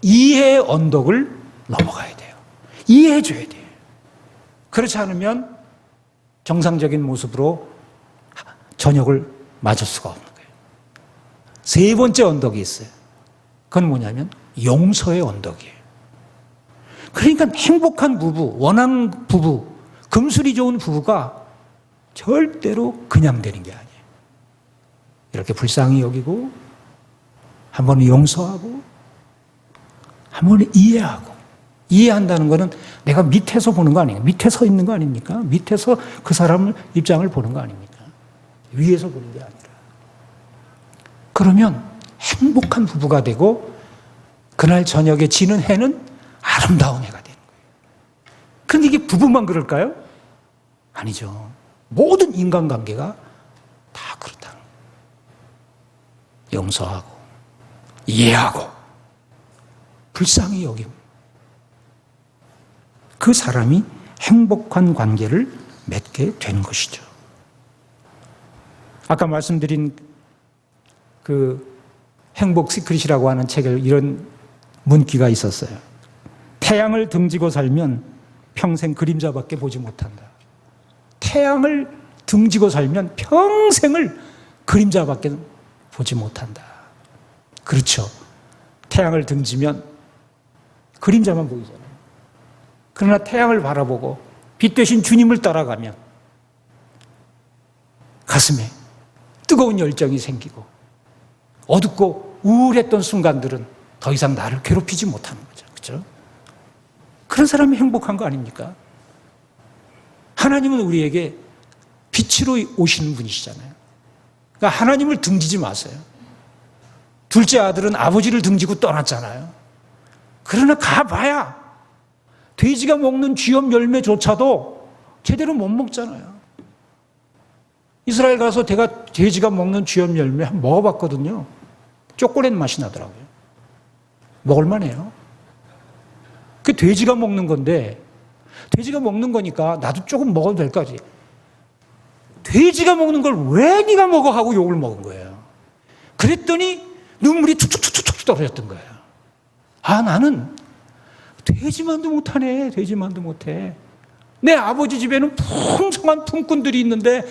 S1: 이해의 언덕을 넘어가야 돼요. 이해해 줘야 돼요. 그렇지 않으면 정상적인 모습으로 저녁을 맞을 수가 없는 거예요. 3번째 언덕이 있어요. 그건 뭐냐면 용서의 언덕이에요. 그러니까 행복한 부부, 원한 부부, 금술이 좋은 부부가 절대로 그냥 되는 게 아니에요. 이렇게 불쌍히 여기고 한 번은 용서하고 한 번은 이해하고. 이해한다는 것은 내가 밑에서 보는 거 아니에요. 밑에 서 있는 거 아닙니까? 밑에서 그 사람 입장을 보는 거 아닙니까? 위에서 보는 게 아니라. 그러면 행복한 부부가 되고 그날 저녁에 지는 해는 아름다운 해가 되는 거예요. 그런데 이게 부부만 그럴까요? 아니죠. 모든 인간관계가 다 그렇다는 거예요. 용서하고 이해하고 불쌍히 여기고 그 사람이 행복한 관계를 맺게 되는 것이죠. 아까 말씀드린 그 행복 시크릿이라고 하는 책에 이런 문구가 있었어요. 태양을 등지고 살면 평생 그림자밖에 보지 못한다. 태양을 등지고 살면 평생을 그림자밖에 보지 못한다. 그렇죠. 태양을 등지면 그림자만 보이잖아요. 그러나 태양을 바라보고 빛 대신 주님을 따라가면 가슴에 뜨거운 열정이 생기고 어둡고 우울했던 순간들은 더 이상 나를 괴롭히지 못하는 거죠. 그렇죠? 그런 사람이 행복한 거 아닙니까? 하나님은 우리에게 빛으로 오시는 분이시잖아요. 그러니까 하나님을 등지지 마세요. 둘째 아들은 아버지를 등지고 떠났잖아요. 그러나 가봐야 돼지가 먹는 쥐염 열매조차도 제대로 못 먹잖아요. 이스라엘 가서 제가 돼지가 먹는 쥐염 열매 한번 먹어봤거든요. 초콜릿 맛이 나더라고요. 먹을만해요. 그 돼지가 먹는 건데 돼지가 먹는 거니까 나도 조금 먹어도 될 거지. 돼지가 먹는 걸 왜 네가 먹어 하고 욕을 먹은 거예요. 그랬더니 눈물이 툭툭툭툭 떨어졌던 거예요. 아, 나는 돼지만도 못하네. 돼지만도 못해. 내 아버지 집에는 풍성한 품꾼들이 있는데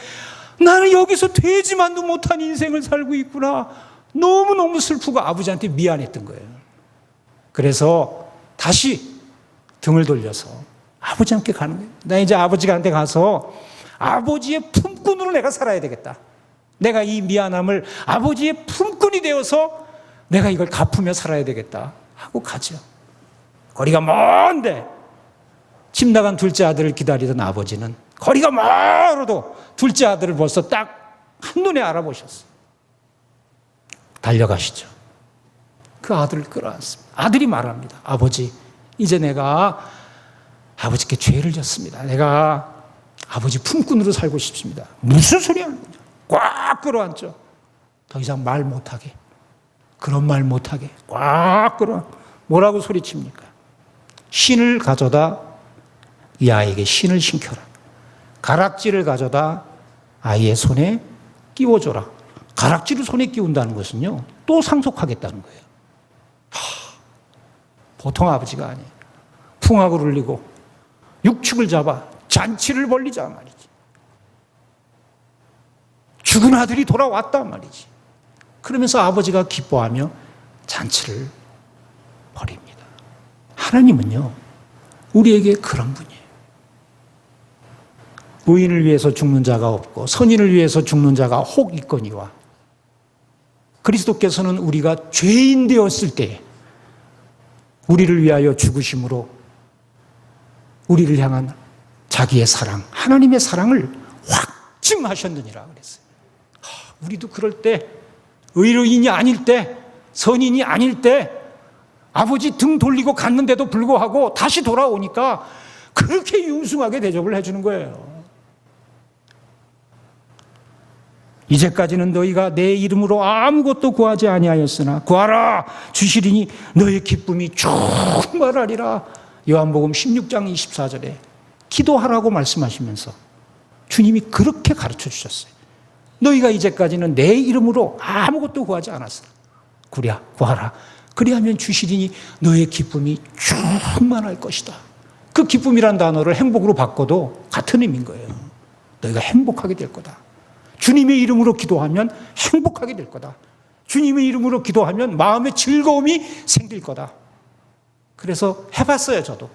S1: 나는 여기서 돼지만도 못한 인생을 살고 있구나. 너무너무 슬프고 아버지한테 미안했던 거예요. 그래서 다시 등을 돌려서 아버지한테 가는 거예요. 나 이제 아버지한테 가서 아버지의 품꾼으로 내가 살아야 되겠다. 내가 이 미안함을 아버지의 품꾼이 되어서 내가 이걸 갚으며 살아야 되겠다 하고 가죠. 거리가 먼데 집 나간 둘째 아들을 기다리던 아버지는 거리가 멀어도 둘째 아들을 벌써 딱 한눈에 알아보셨어요. 달려가시죠. 그 아들을 끌어안습니다. 아들이 말합니다. 아버지, 이제 내가 아버지께 죄를 졌습니다. 내가 아버지 품꾼으로 살고 싶습니다. 무슨 소리 하는 거냐. 꽉 끌어안죠. 더 이상 말 못하게. 그런 말 못하게. 꽉 끌어안고. 뭐라고 소리칩니까? 신을 가져다 이 아이에게 신을 신겨라. 가락지를 가져다 아이의 손에 끼워줘라. 가락지를 손에 끼운다는 것은요, 또 상속하겠다는 거예요. 보통 아버지가 아니에요. 풍악을 울리고 육축을 잡아 잔치를 벌리자 말이지. 죽은 아들이 돌아왔단 말이지. 그러면서 아버지가 기뻐하며 잔치를 벌입니다. 하나님은요, 우리에게 그런 분이에요. 의인을 위해서 죽는 자가 없고 선인을 위해서 죽는 자가 혹 있거니와, 그리스도께서는 우리가 죄인 되었을 때 우리를 위하여 죽으심으로 우리를 향한 자기의 사랑, 하나님의 사랑을 확증하셨느니라 그랬어요. 우리도 그럴 때, 의인이 아닐 때, 선인이 아닐 때 아버지 등 돌리고 갔는데도 불구하고 다시 돌아오니까 그렇게 융숭하게 대접을 해주는 거예요. 이제까지는 너희가 내 이름으로 아무것도 구하지 아니하였으나 구하라 주시리니 너의 기쁨이 충만하리라. 요한복음 16장 24절에 기도하라고 말씀하시면서 주님이 그렇게 가르쳐 주셨어요. 너희가 이제까지는 내 이름으로 아무것도 구하지 않았으나 구하라. 그리하면 주시리니 너의 기쁨이 충만할 것이다. 그 기쁨이란 단어를 행복으로 바꿔도 같은 의미인 거예요. 너희가 행복하게 될 거다. 주님의 이름으로 기도하면 행복하게 될 거다. 주님의 이름으로 기도하면 마음의 즐거움이 생길 거다. 그래서 해봤어요, 저도.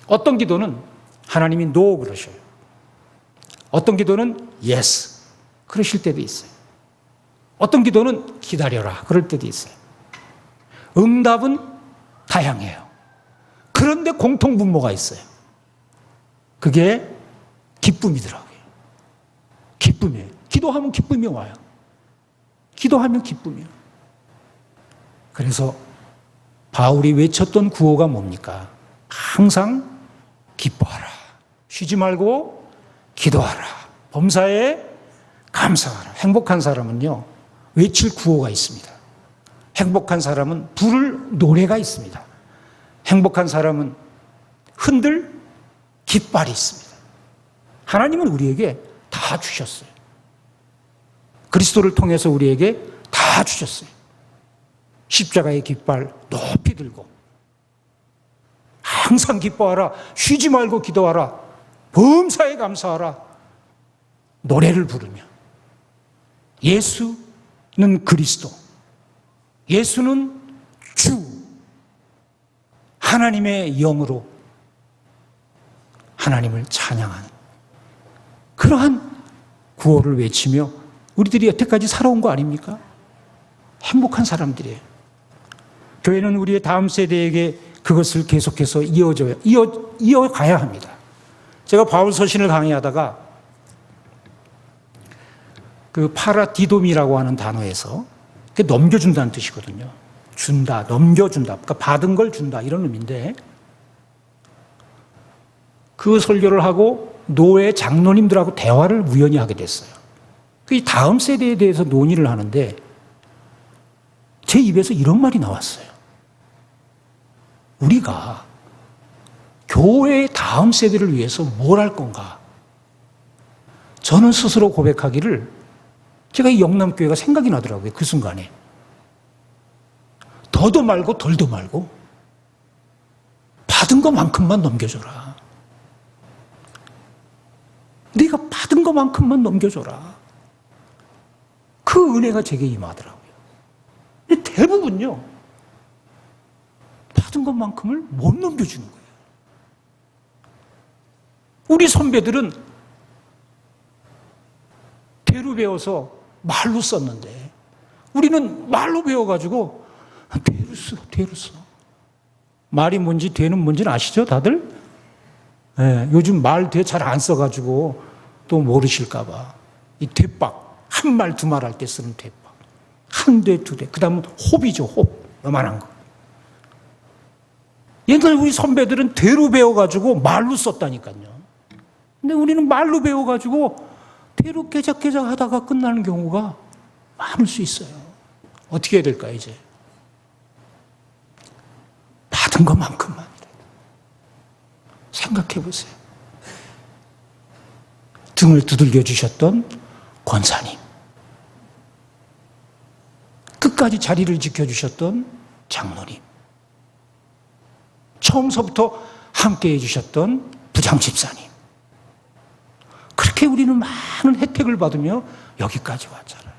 S1: 어떤 기도는 하나님이 no 그러셔요. 어떤 기도는 yes 그러실 때도 있어요. 어떤 기도는 기다려라 그럴 때도 있어요. 응답은 다양해요. 그런데 공통분모가 있어요. 그게 기쁨이더라고요. 기쁨이에요. 기도하면 기쁨이 와요. 기도하면 기쁨이에요. 그래서 바울이 외쳤던 구호가 뭡니까? 항상 기뻐하라. 쉬지 말고 기도하라. 범사에 감사하라. 행복한 사람은요, 외칠 구호가 있습니다. 행복한 사람은 부를 노래가 있습니다. 행복한 사람은 흔들 깃발이 있습니다. 하나님은 우리에게 다 주셨어요. 그리스도를 통해서 우리에게 다 주셨어요. 십자가의 깃발 높이 들고 항상 기뻐하라. 쉬지 말고 기도하라. 범사에 감사하라. 노래를 부르며 예수는 그리스도, 예수는 주, 하나님의 영으로 하나님을 찬양하는 그러한 구호를 외치며 우리들이 여태까지 살아온 거 아닙니까? 행복한 사람들이에요. 교회는 우리의 다음 세대에게 그것을 계속해서 이어가야 합니다. 제가 바울 서신을 강의하다가 그 파라디돔이라고 하는 단어에서 넘겨준다는 뜻이거든요. 준다, 넘겨준다. 그러니까 받은 걸 준다 이런 의미인데, 그 설교를 하고 노회 장로님들하고 대화를 우연히 하게 됐어요. 이 다음 세대에 대해서 논의를 하는데 제 입에서 이런 말이 나왔어요. 우리가 교회의 다음 세대를 위해서 뭘 할 건가? 저는 스스로 고백하기를, 제가 이 영남교회가 생각이 나더라고요. 그 순간에. 더도 말고 덜도 말고 받은 것만큼만 넘겨줘라. 네가 받은 것만큼만 넘겨줘라. 그 은혜가 제게 임하더라고요. 근데 대부분요, 받은 것만큼을 못 넘겨주는 거예요. 우리 선배들은 대로 배워서 말로 썼는데 우리는 말로 배워가지고 대로 써. 말이 뭔지 대는 뭔지는 아시죠, 다들? 네, 요즘 말 대 잘 안 써가지고 또 모르실까봐 이 대박, 한 말 두 말 할 때 쓰는 대박, 한 대 두 대, 그 다음은 홉이죠, 홉, 요만한 거. 옛날 우리 선배들은 대로 배워가지고 말로 썼다니까요. 근데 우리는 말로 배워가지고 대로 깨작깨작 하다가 끝나는 경우가 많을 수 있어요. 어떻게 해야 될까요, 이제? 받은 것만큼만 생각해 보세요. 등을 두들겨 주셨던 권사님, 끝까지 자리를 지켜주셨던 장로님, 처음서부터 함께해 주셨던 부장집사님, 그렇게 그렇게 우리는 많은 혜택을 받으며 여기까지 왔잖아요.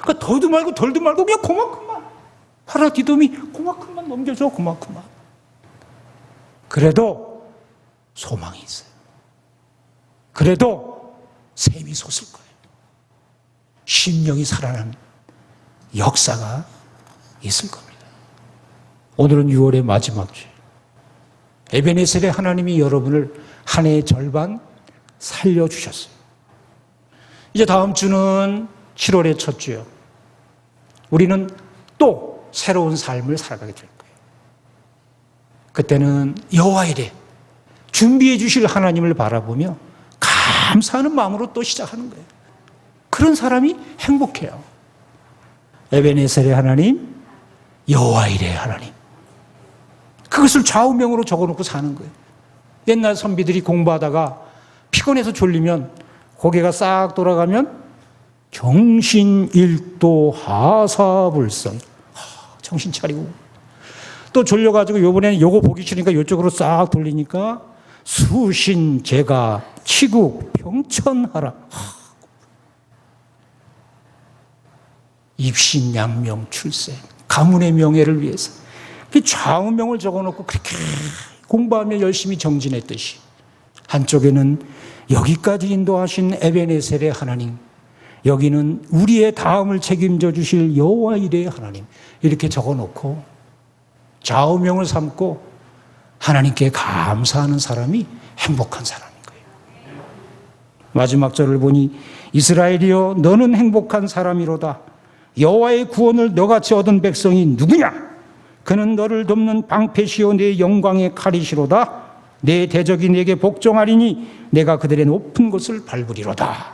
S1: 그러니까 더도 말고 덜도 말고 그냥 그만큼만, 파라디돔이 그만큼만 넘겨줘, 그만큼만. 그래도 소망이 있어요. 그래도 샘이 솟을 거예요. 심령이 살아나는 역사가 있을 겁니다. 오늘은 6월의 마지막 주. 에베네셀의 하나님이 여러분을 한 해의 절반 살려주셨어요. 이제 다음 주는 7월의 첫 주요. 우리는 또 새로운 삶을 살아가게 될 거예요. 그때는 여호와 이레 준비해 주실 하나님을 바라보며 감사하는 마음으로 또 시작하는 거예요. 그런 사람이 행복해요. 에베네셀의 하나님, 여호와 이레의 하나님. 그것을 좌우명으로 적어놓고 사는 거예요. 옛날 선비들이 공부하다가 피곤해서 졸리면 고개가 싹 돌아가면 정신일도 하사불성, 정신 차리고, 또 졸려가지고 요번에는 요거 보기 싫으니까 이쪽으로 싹 돌리니까 수신제가 치국 평천하라. 입신양명 출세, 가문의 명예를 위해서 그 좌우명을 적어놓고 그렇게 공부하며 열심히 정진했듯이, 한쪽에는 여기까지 인도하신 에베네셀의 하나님, 여기는 우리의 다음을 책임져 주실 여호와 이레의 하나님, 이렇게 적어놓고 좌우명을 삼고 하나님께 감사하는 사람이 행복한 사람인 거예요. 마지막 절을 보니 이스라엘이여 너는 행복한 사람이로다. 여호와의 구원을 너같이 얻은 백성이 누구냐? 그는 너를 돕는 방패시요 내 영광의 칼이시로다. 내 대적이 내게 복종하리니 내가 그들의 높은 곳을 밟으리로다.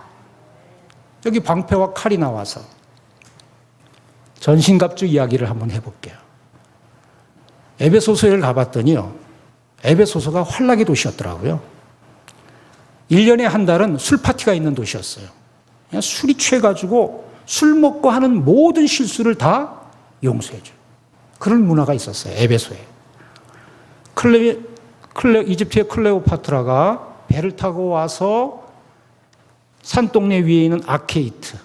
S1: 여기 방패와 칼이 나와서 전신갑주 이야기를 한번 해볼게요. 에베소서를 가봤더니요, 에베소서가 환락의 도시였더라고요. 1년에 한 달은 술 파티가 있는 도시였어요. 그냥 술이 취해가지고 술 먹고 하는 모든 실수를 다 용서해줘요. 그런 문화가 있었어요, 에베소에. 이집트의 클레오파트라가 배를 타고 와서 산동네 위에 있는 아케이트,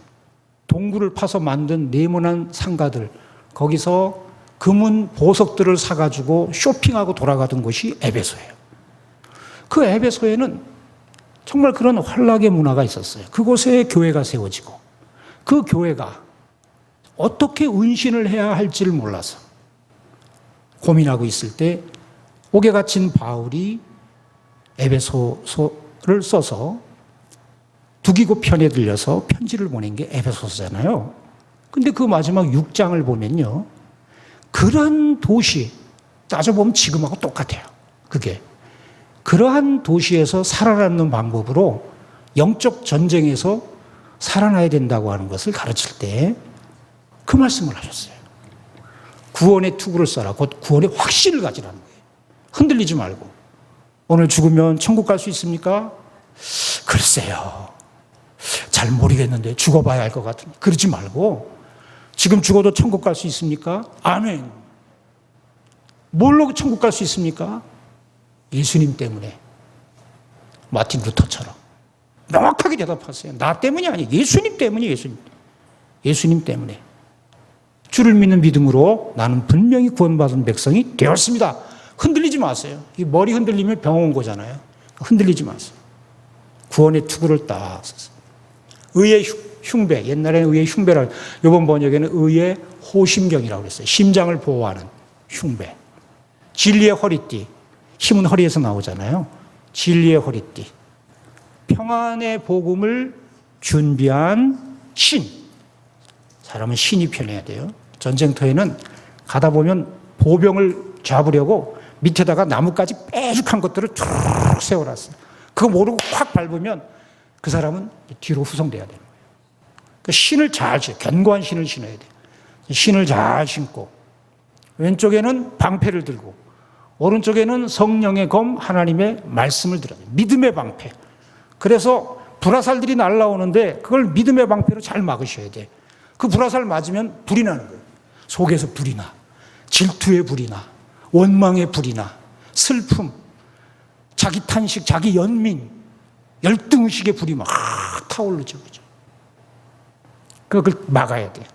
S1: 동굴을 파서 만든 네모난 상가들, 거기서 금은 보석들을 사가지고 쇼핑하고 돌아가던 곳이 에베소예요. 그 에베소에는 정말 그런 환락의 문화가 있었어요. 그곳에 교회가 세워지고, 그 교회가 어떻게 운신을 해야 할지를 몰라서 고민하고 있을 때 옥에 갇힌 바울이 에베소서를 써서 두기고 편에 들려서 편지를 보낸 게 에베소서잖아요. 근데 그 마지막 6장을 보면요, 그런 도시, 따져보면 지금하고 똑같아요. 그게 그러한 도시에서 살아남는 방법으로 영적 전쟁에서 살아나야 된다고 하는 것을 가르칠 때 그 말씀을 하셨어요. 구원의 투구를 써라. 곧 구원의 확신을 가지라는 거예요. 흔들리지 말고. 오늘 죽으면 천국 갈 수 있습니까? 글쎄요, 잘 모르겠는데 죽어봐야 할 것 같은데. 그러지 말고, 지금 죽어도 천국 갈 수 있습니까? 아멘. 뭘로 천국 갈 수 있습니까? 예수님 때문에. 마틴 루터처럼 명확하게 대답하세요. 나 때문이 아니에요. 예수님 때문이에요. 예수님 때문에. 주를 믿는 믿음으로 나는 분명히 구원받은 백성이 되었습니다. 흔들리지 마세요. 이 머리 흔들리면 병 온 거잖아요. 흔들리지 마세요. 구원의 투구를 딱 썼어요. 의의 흉배, 옛날에는 의의 흉배라, 이번 번역에는 의의 호심경이라고 그랬어요. 심장을 보호하는 흉배. 진리의 허리띠, 힘은 허리에서 나오잖아요. 진리의 허리띠. 평안의 복음을 준비한 신. 사람은 신이 편해야 돼요. 전쟁터에는 가다 보면 보병을 잡으려고 밑에다가 나뭇가지 빼죽한 것들을 쭉 세워놨어요. 그거 모르고 확 밟으면 그 사람은 뒤로 후송돼야 되는 거예요. 그러니까 신을 잘 신어요. 견고한 신을 신어야 돼요. 신을 잘 신고, 왼쪽에는 방패를 들고, 오른쪽에는 성령의 검, 하나님의 말씀을 들어야 돼요. 믿음의 방패. 그래서 불화살들이 날라오는데 그걸 믿음의 방패로 잘 막으셔야 돼요. 그 불화살 맞으면 불이 나는 거예요. 속에서 불이 나. 질투의 불이 나. 원망의 불이 나. 슬픔, 자기 탄식, 자기 연민, 열등의식의 불이 막 타오르죠. 그죠? 그걸 막아야 돼요.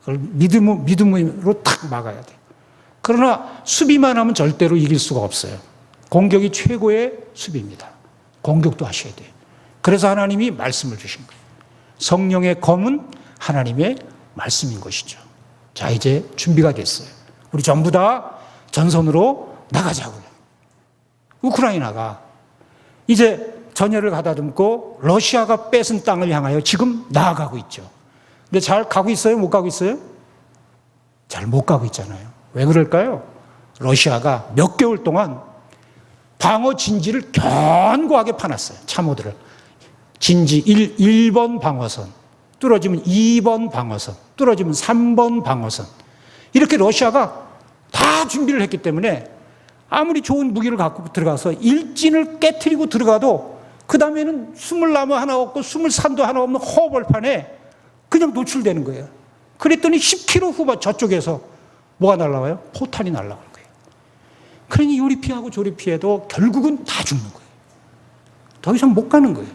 S1: 그걸 믿음으로 탁 막아야 돼요. 그러나 수비만 하면 절대로 이길 수가 없어요. 공격이 최고의 수비입니다. 공격도 하셔야 돼요. 그래서 하나님이 말씀을 주신 거예요. 성령의 검은 하나님의 말씀인 것이죠. 자, 이제 준비가 됐어요. 우리 전부 다 전선으로 나가자고요. 우크라이나가 이제 전열을 가다듬고 러시아가 뺏은 땅을 향하여 지금 나아가고 있죠. 근데 잘 가고 있어요? 못 가고 있어요? 잘 못 가고 있잖아요. 왜 그럴까요? 러시아가 몇 개월 동안 방어 진지를 견고하게 파놨어요. 참호들을. 진지 1번 방어선, 뚫어지면 2번 방어선, 뚫어지면 3번 방어선. 이렇게 러시아가 다 준비를 했기 때문에 아무리 좋은 무기를 갖고 들어가서 일진을 깨트리고 들어가도 그 다음에는 스물나무 하나 없고 스물산도 하나 없는 허벌판에 그냥 노출되는 거예요. 그랬더니 10km 후반 저쪽에서 뭐가 날라와요? 포탄이 날라오는 거예요. 그러니 요리 피하고 조리 피해도 결국은 다 죽는 거예요. 더 이상 못 가는 거예요.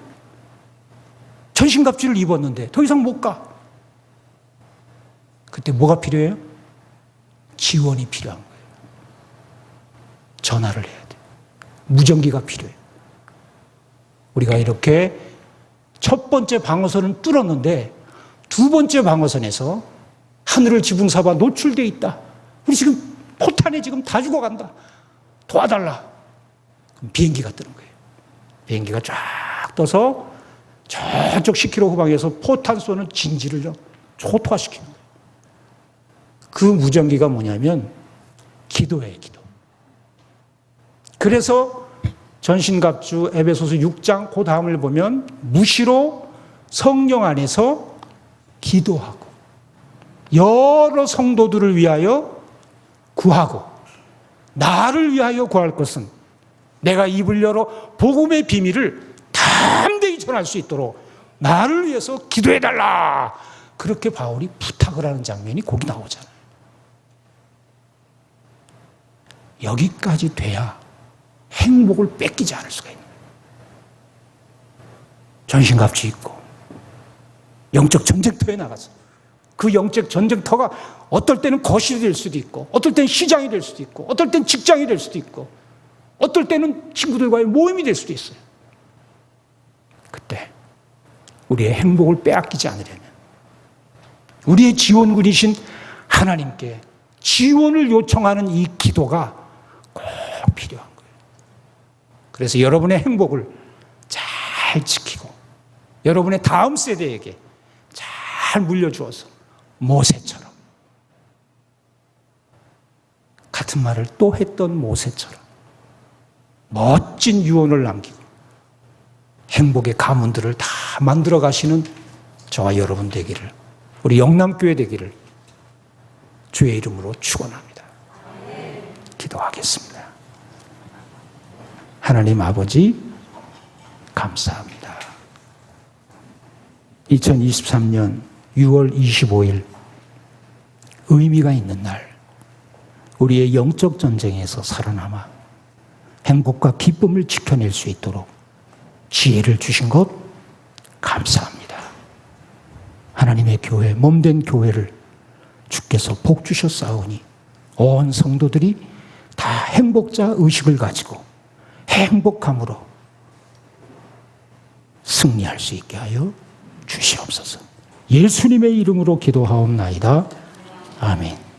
S1: 전신갑주를 입었는데 더 이상 못 가. 그때 뭐가 필요해요? 지원이 필요한 거예요. 전화를 해야 돼요. 무전기가 필요해요. 우리가 이렇게 첫 번째 방어선은 뚫었는데 두 번째 방어선에서 하늘을 지붕사바 노출되어 있다. 우리 지금 포탄에 지금 다 죽어간다. 도와달라. 그럼 비행기가 뜨는 거예요. 비행기가 쫙 떠서 저쪽 10km 후방에서 포탄 쏘는 진지를 초토화시키는 거예요. 그 무전기가 뭐냐면 기도예요, 기도. 그래서 전신갑주 에베소서 6장 그 다음을 보면 무시로 성령 안에서 기도하고 여러 성도들을 위하여 구하고 나를 위하여 구할 것은 내가 입을 열어 복음의 비밀을 담대히 전할 수 있도록 나를 위해서 기도해달라. 그렇게 바울이 부탁을 하는 장면이 거기 나오잖아요. 여기까지 돼야 행복을 뺏기지 않을 수가 있는 거예요. 전신갑주 입고 영적 전쟁터에 나가서 그 영적 전쟁터가 어떨 때는 거실이 될 수도 있고 어떨 때는 시장이 될 수도 있고 어떨 때는 직장이 될 수도 있고 어떨 때는 친구들과의 모임이 될 수도 있어요. 그때 우리의 행복을 빼앗기지 않으려면 우리의 지원군이신 하나님께 지원을 요청하는 이 기도가 꼭 필요한 거예요. 그래서 여러분의 행복을 잘 지키고 여러분의 다음 세대에게 잘 물려주어서 모세처럼 같은 말을 또 했던 모세처럼 멋진 유언을 남기고 행복의 가문들을 다 만들어 가시는 저와 여러분 되기를, 우리 영남교회 되기를 주의 이름으로 축원합니다. 기도하겠습니다. 하나님 아버지 감사합니다. 2023년 6월 25일 의미가 있는 날, 우리의 영적 전쟁에서 살아남아 행복과 기쁨을 지켜낼 수 있도록 지혜를 주신 것 감사합니다. 하나님의 교회, 몸된 교회를 주께서 복 주셨사오니 온 성도들이 다 행복자 의식을 가지고 행복함으로 승리할 수 있게 하여 주시옵소서. 예수님의 이름으로 기도하옵나이다. 아멘.